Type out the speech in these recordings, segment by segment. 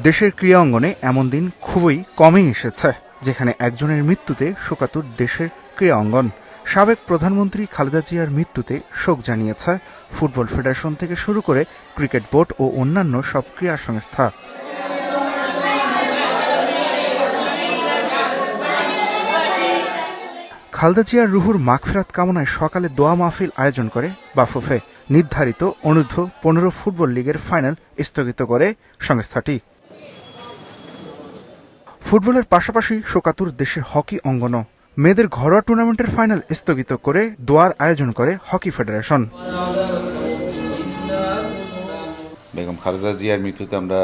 দেশের ক্রীড়া অঙ্গনে এমন দিন খুবই কমই এসেছে যেখানে একজনের মৃত্যুতে শোকাতুর দেশের ক্রীড়া অঙ্গন। সাবেক প্রধানমন্ত্রী খালেদা জিয়ার মৃত্যুতে শোক জানিয়েছে ফুটবল ফেডারেশন থেকে শুরু করে ক্রিকেট বোর্ড ও অন্যান্য সব ক্রীড়া সংস্থা। খালেদা জিয়ার রুহুর মাগফিরাত কামনায় সকালে দোয়া মাহফিল আয়োজন করে বাফুফে। নির্ধারিত অনূর্ধ্ব 15 ফুটবল লিগের ফাইনাল স্থগিত করে সংস্থাটি। ফুটবলের পাশাপাশি শোকাতুর দেশের হকি অঙ্গনও। মেয়েদের ঘরোয়া টুর্নামেন্টের ফাইনাল স্থগিত করে দোয়ার আয়োজন করে হকি ফেডারেশন। বেগম খালেদা জিয়ার মৃত্যুতে আমরা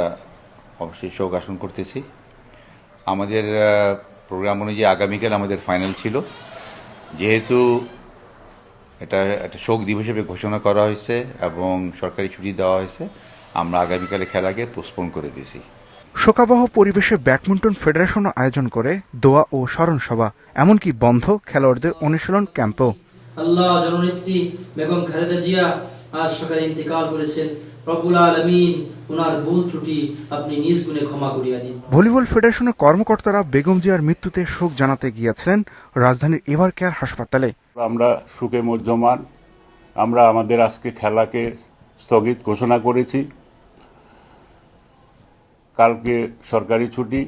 অবশ্যই শোক জ্ঞাপন করতেছি। আমাদের প্রোগ্রাম অনুযায়ী আগামীকাল আমাদের ফাইনাল ছিল, যেহেতু এটা একটা শোক দিবস হিসেবে ঘোষণা করা হয়েছে এবং সরকারি ছুটি দেওয়া হয়েছে, আমরা আগামীকালে খেলাকে পোস্টপোন করে দিয়েছি। শোকাবহ পরিবেশে ব্যাডমিন্টন ফেডারেশনও আয়োজন করে দোয়া ও স্মরণ সভা, এমনকি বন্ধ খেলোয়াড়দের অনুশীলন ক্যাম্পও। আল্লাহ জননেত্রী বেগম খালেদা জিয়া আজ সকালে ইন্তেকাল করেছেন। রব্বুল আলামিন ওনার ভুল ত্রুটি আপনি নিজ গুণে ক্ষমা করিয়া দিন। ভলিবল ফেডারেশনের কর্মকর্তারা বেগম জিয়ার মৃত্যুতে শোক জানাতে গিয়েছিলেন রাজধানীর এভার কেয়ার হাসপাতালে। আমরা শোকে মজ্জমান। আমরা আমাদের আজকে খেলাকে স্থগিত ঘোষণা করেছি। কালকে সরকারি ছুটি।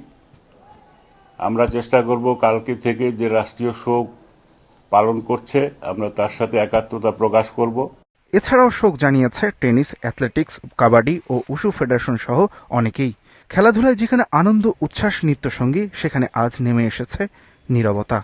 আমরা চেষ্টা করব কালকে থেকে যে রাষ্ট্রীয় শোক পালন করছে আমরা তার সাথে একাত্মতা প্রকাশ করব। এছাড়াও শোক জানিয়েছে টেনিস, অ্যাথলেটিক্স, কাবাডি ও উশু ফেডারেশন সহ অনেকেই। খেলাধুলায় যেখানে আনন্দ উচ্ছ্বাস নিত্যসঙ্গী, সেখানে আজ নেমে এসেছে নীরবতা।